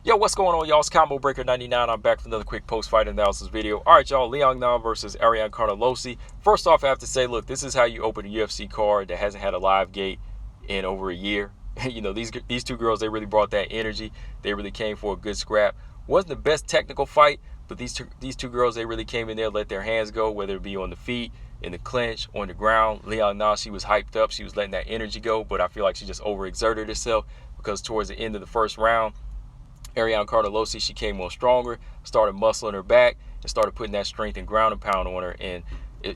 Yo, what's going on, y'all? It's Combo Breaker 99. I'm back with another quick post-fight analysis video. All right, y'all. Liang Na versus Ariane Carnelossi. First off, I have to say, look, this is how you open a UFC card that hasn't had a live gate in over a year. You know, these two girls, they really brought that energy. They really came for a good scrap. Wasn't the best technical fight, but these two girls, they really came in there, let their hands go, whether it be on the feet, in the clinch, on the ground. Liang Na, she was hyped up. She was letting that energy go, but I feel like she just overexerted herself because towards the end of the first round, Ariane Carnelossi, she came on stronger, started muscling her back, and started putting that strength and ground and pound on her. And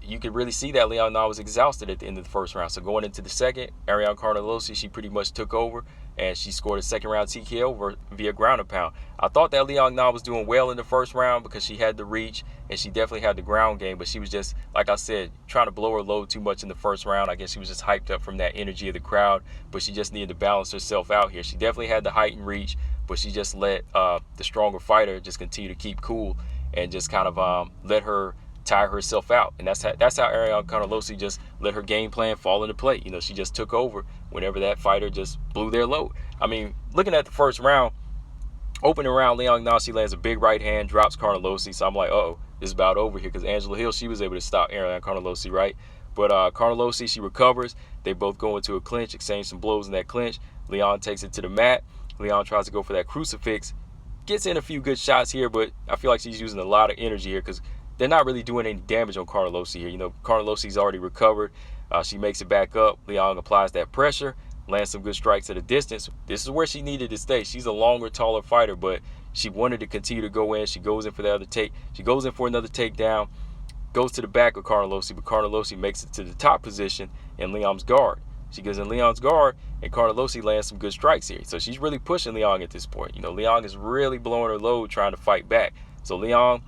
you could really see that Liang Na was exhausted at the end of the first round. So going into the second, Ariane Carnelossi, she pretty much took over, and she scored a second round TKO via ground and pound. I thought that Liang Na was doing well in the first round because she had the reach, and she definitely had the ground game, but she was just, like I said, trying to blow her load too much in the first round. I guess she was just hyped up from that energy of the crowd, but she just needed to balance herself out here. She definitely had the height and reach, but she just let the stronger fighter just continue to keep cool and just kind of let her tire herself out. And that's how Ariane Carnelossi just let her game plan fall into play. You know, she just took over whenever that fighter just blew their load. I mean, looking at the first round, opening round, Liang Na, she lands a big right hand, drops Carnelossi. So I'm like, uh-oh, this is about over here, because Angela Hill, she was able to stop Ariane Carnelossi, right? But Carnelossi, she recovers. They both go into a clinch, exchange some blows in that clinch. Liang takes it to the mat. Liang tries to go for that crucifix. Gets in a few good shots here, but I feel like she's using a lot of energy here because they're not really doing any damage on Carnelossi here. You know, Carnelossi's already recovered. She makes it back up. Liang applies that pressure, lands some good strikes at a distance. This is where she needed to stay. She's a longer, taller fighter, but she wanted to continue to go in. She goes in for the other take. She goes in for another takedown, goes to the back of Carnelossi, but Carnelossi makes it to the top position in Liang's guard. She goes in Liang's guard, and Carnelossi lands some good strikes here. So she's really pushing Liang at this point. You know, Liang is really blowing her load trying to fight back. So Liang,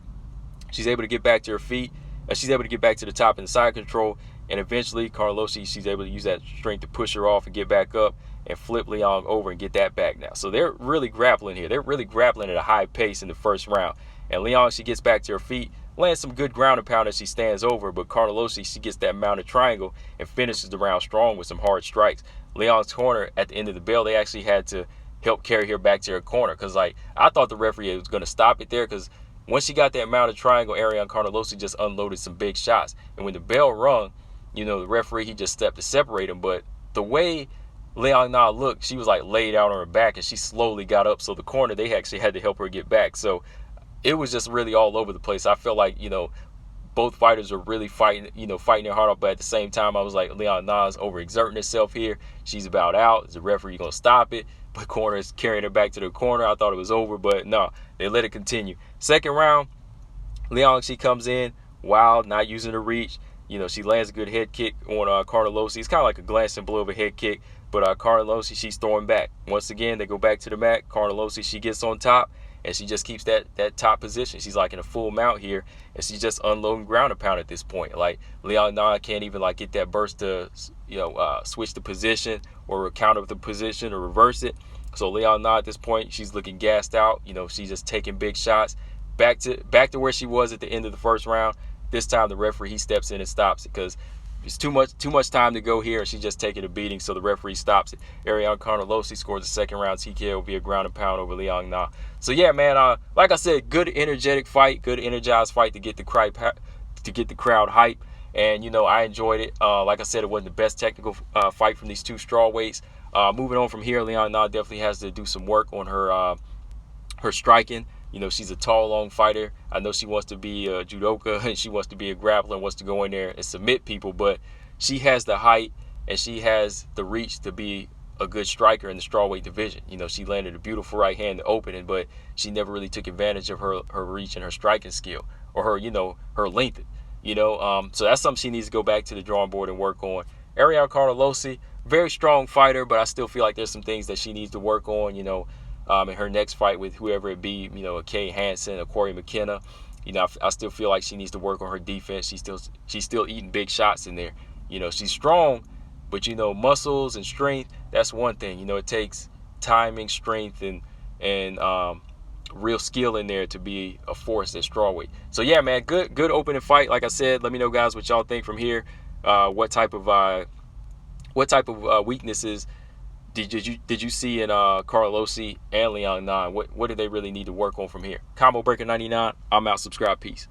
she's able to get back to her feet. She's able to get back to the top and side control. And eventually, Carnelossi, she's able to use that strength to push her off and get back up and flip Liang over and get that back now. So they're really grappling here. They're really grappling at a high pace in the first round. And Liang, she gets back to her feet, lands some good ground and pound as she stands over, but Carnelossi, she gets that mounted triangle and finishes the round strong with some hard strikes. Liang's corner at the end of the bell, they actually had to help carry her back to her corner because, like, I thought the referee was going to stop it there because once she got that mounted triangle, Ariane Carnelossi just unloaded some big shots. And when the bell rung, you know, the referee, he just stepped to separate them. But the way Liang Na looked, she was like laid out on her back and she slowly got up. So the corner, they actually had to help her get back. So it was just really all over the place. I felt like, you know, both fighters are really fighting, you know, fighting their heart out. But at the same time, I was like, Liang Na's overexerting herself here. She's about out. Is the referee going to stop it? But corner is carrying her back to the corner. I thought it was over, but no, they let it continue. Second round, Liang, she comes in wild, not using the reach. You know, she lands a good head kick on Carnelossi. It's kind of like a glancing blow of a head kick, but Carnelossi, she's throwing back. Once again, they go back to the mat. Carnelossi, she gets on top, and she just keeps that top position. She's like in a full mount here, and she's just unloading ground and pound at this point. Like, Liang Na can't even like get that burst to, you know, switch the position or counter the position or reverse it. So Liang Na at this point, she's looking gassed out. You know, she's just taking big shots. Back to where she was at the end of the first round. This time the referee, he steps in and stops it because it's too much time to go here, and she's just taking a beating, so the referee stops it. Ariane Carnelossi scores the second round TKO via ground and pound over Liang Na. So yeah, man, like I said, good energetic fight, good energized fight to get the crowd hype, and you know, I enjoyed it. Like I said, it wasn't the best technical fight from these two strawweights. Moving on from here, Liang Na definitely has to do some work on her striking. You know, she's a tall, long fighter. I know she wants to be a judoka and she wants to be a grappler and wants to go in there and submit people, but she has the height and she has the reach to be a good striker in the strawweight division. You know, she landed a beautiful right hand to open it, but she never really took advantage of her reach and her striking skill or her, you know, her length. You know, so that's something she needs to go back to the drawing board and work on. Ariane Carnelossi, very strong fighter, but I still feel like there's some things that she needs to work on, you know, in her next fight with whoever it be, you know, a Kay Hansen, a Corey McKenna. You know, I still feel like she needs to work on her defense. She's still eating big shots in there. You know, she's strong, but, you know, muscles and strength, that's one thing. You know, it takes timing, strength, and real skill in there to be a force at strawweight. So yeah, man, good opening fight. Like I said, let me know, guys, what y'all think from here. What type of weaknesses Did you see in Carnelossi and Liang Na? What do they really need to work on from here? Combo Breaker 99. I'm out. Subscribe. Peace.